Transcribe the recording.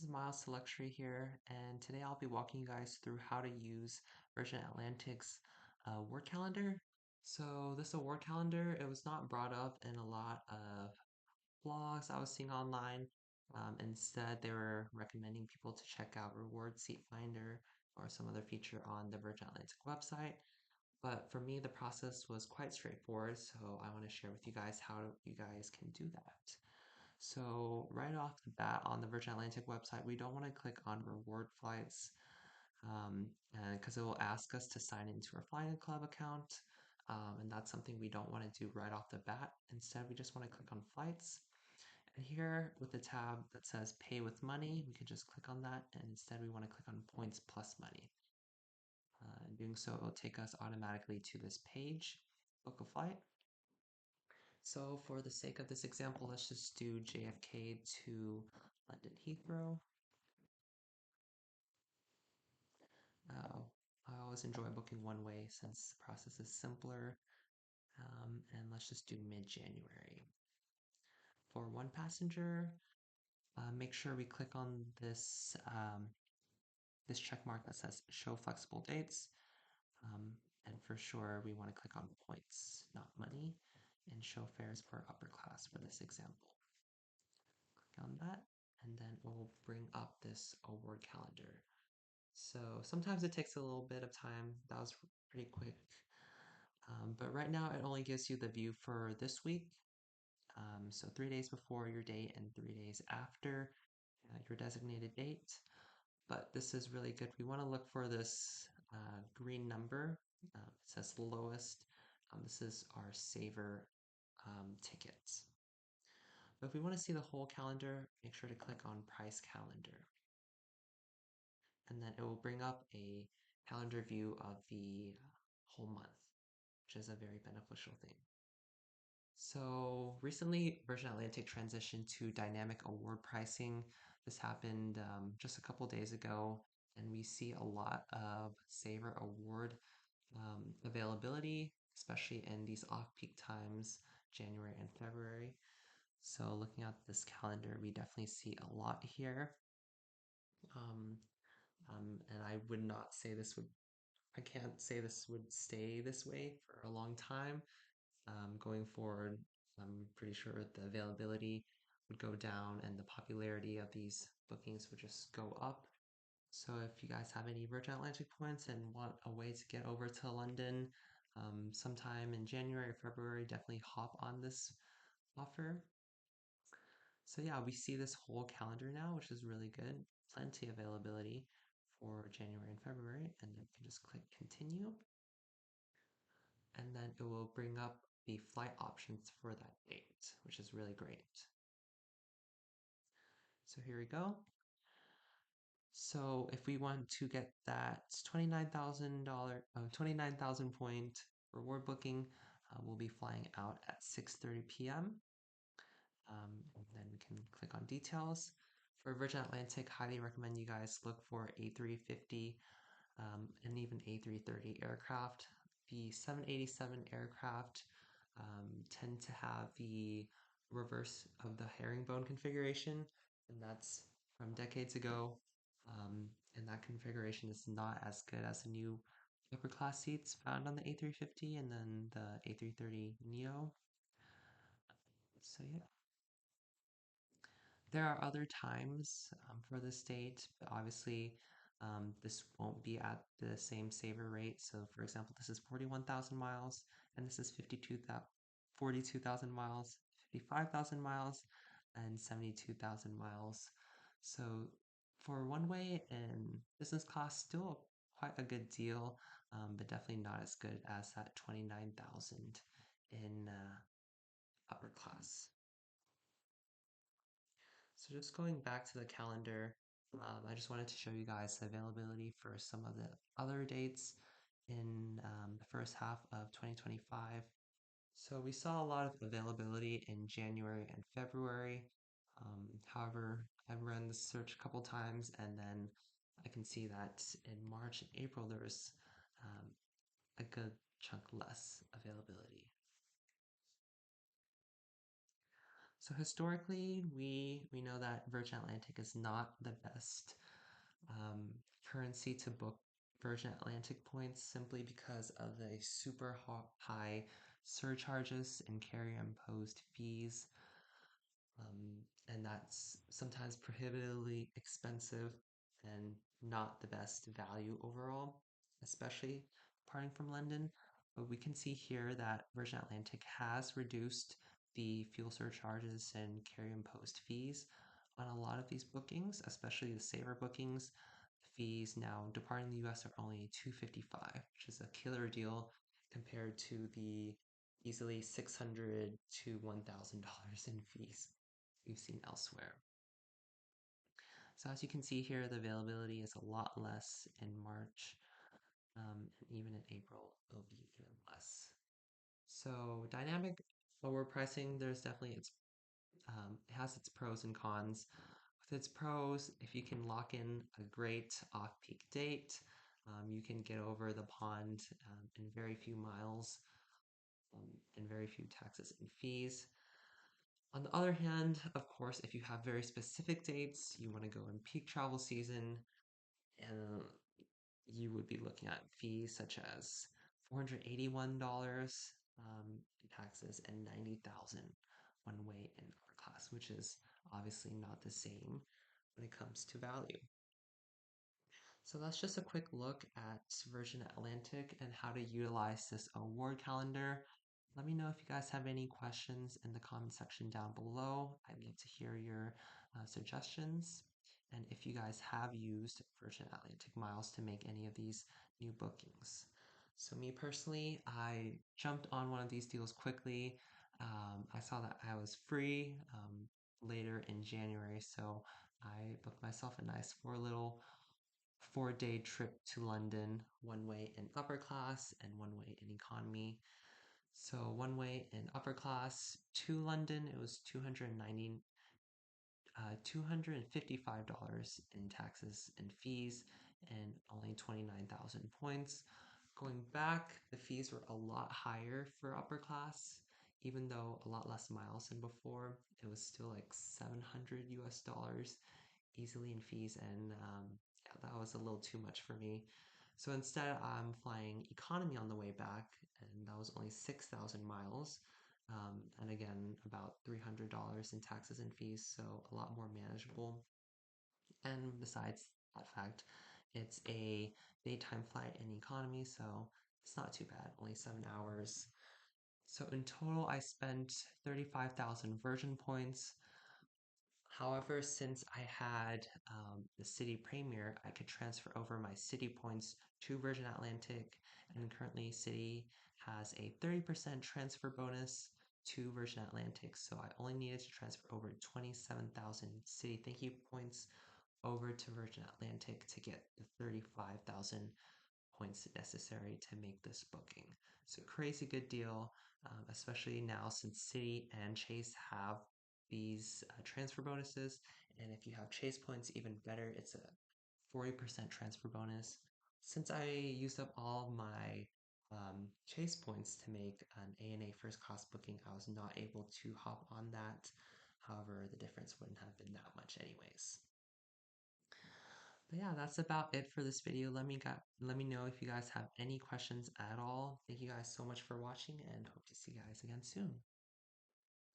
This is Miles to Luxury here, and today I'll be walking you guys through how to use Virgin Atlantic's award calendar. So this award calendar, it was not brought up in a lot of blogs I was seeing online. Instead, they were recommending people to check out Reward Seat Finder or some other feature on the Virgin Atlantic website. But for me, the process was quite straightforward, so I want to share with you guys how you guys can do that. So right off the bat on the Virgin Atlantic website, we don't want to click on reward flights because it will ask us to sign into our flying club account. And that's something we don't want to do right off the bat. Instead, we just want to click on flights. And here with the tab that says pay with money, we can just click on that. And instead, we want to click on points plus money. In doing so, it will take us automatically to this page, book a flight. So for the sake of this example, let's just do JFK to London Heathrow. Uh, I always enjoy booking one way since the process is simpler. And let's just do mid-January. For one passenger, make sure we click on this check mark that says show flexible dates. Um, and for sure, we want to click on points, not money, and show fares for upper class for this example. Click on that, and then it will bring up this award calendar. So sometimes it takes a little bit of time. That was pretty quick. But right now it only gives you the view for this week. So 3 days before your date and 3 days after your designated date. But this is really good. We want to look for this green number. It says lowest. This is our saver tickets. But if we want to see the whole calendar, make sure to click on price calendar. And then it will bring up a calendar view of the whole month, which is a very beneficial thing. So recently, Virgin Atlantic transitioned to dynamic award pricing. This happened just a couple days ago, and we see a lot of Saver Award availability, especially in these off-peak times, January and February. So looking at this calendar, we definitely see a lot here. Um, and I would not say this would, I can't say this would stay this way for a long time. Going forward, I'm pretty sure the availability would go down and the popularity of these bookings would just go up. So if you guys have any Virgin Atlantic points and want a way to get over to London sometime in January or February, definitely hop on this offer. So yeah, we see this whole calendar now, which is really good. Plenty availability for January and February, and then you can just click continue, and then it will bring up the flight options for that date, which is really great. So here we go. So if we want to get that $29,000 point reward booking, we'll be flying out at 6:30 p.m. And then we can click on details. For Virgin Atlantic, highly recommend you guys look for A350 and even A330 aircraft. The 787 aircraft tend to have the reverse of the herringbone configuration, and that's from decades ago. And that configuration is not as good as the new upper class seats found on the A350 and then the A330 Neo. So yeah. There are other times for this date, but obviously this won't be at the same saver rate. So for example, this is 41,000 miles and this is 42,000 miles, 55,000 miles, and 72,000 miles. So for one way and business class, still quite a good deal, but definitely not as good as that 29,000 in upper class. So just going back to the calendar, I just wanted to show you guys the availability for some of the other dates in the first half of 2025. So we saw a lot of availability in January and February. However, I've run the search a couple times and then I can see that in March and April there was um, a good chunk less availability. So historically, we know that Virgin Atlantic is not the best um, currency to book Virgin Atlantic points simply because of the super high surcharges and carrier imposed fees. And that's sometimes prohibitively expensive and not the best value overall, especially departing from London. But we can see here that Virgin Atlantic has reduced the fuel surcharges and carrier imposed fees on a lot of these bookings, especially the saver bookings. The fees now departing the US are only $255, which is a killer deal compared to the easily $600 to $1,000 in fees we've seen elsewhere. So as you can see here, the availability is a lot less in March, and even in April, it'll be even less. So dynamic forward pricing, there's definitely it has its pros and cons. With its pros, if you can lock in a great off-peak date, you can get over the pond in very few miles and very few taxes and fees. On the other hand, of course, if you have very specific dates, you want to go in peak travel season, and you would be looking at fees such as $481 in taxes and 90,000 one way in upper class, which is obviously not the same when it comes to value. So that's just a quick look at Virgin Atlantic and how to utilize this award calendar. Let me know if you guys have any questions in the comment section down below. I'd love to hear your suggestions and if you guys have used Virgin Atlantic miles to make any of these new bookings. So me personally, I jumped on one of these deals quickly. I saw that I was free later in January, so I booked myself a nice four-day trip to London, one way in upper class and one way in economy. So one way in upper class to London, it was $255 in taxes and fees and only 29,000 points. Going back, the fees were a lot higher for upper class, even though a lot less miles than before. It was still like 700 US dollars easily in fees, and yeah, that was a little too much for me. So instead, I'm flying economy on the way back, and that was only 6,000 miles. And again, about $300 in taxes and fees, so a lot more manageable. And besides that fact, it's a daytime flight in economy, so it's not too bad, only 7 hours. So in total, I spent 35,000 Virgin points. However, since I had the Citi Premier, I could transfer over my Citi points to Virgin Atlantic, and currently Citi has a 30% transfer bonus to Virgin Atlantic, so I only needed to transfer over 27,000 Citi thank you points over to Virgin Atlantic to get the 35,000 points necessary to make this booking. So crazy good deal, especially now since Citi and Chase have these transfer bonuses. And if you have Chase points, even better, it's a 40% transfer bonus. Since I used up all my Chase points to make an ANA first class booking, I was not able to hop on that. However, the difference wouldn't have been that much anyways. But yeah, that's about it for this video. Let me know if you guys have any questions at all. Thank you guys so much for watching and hope to see you guys again soon.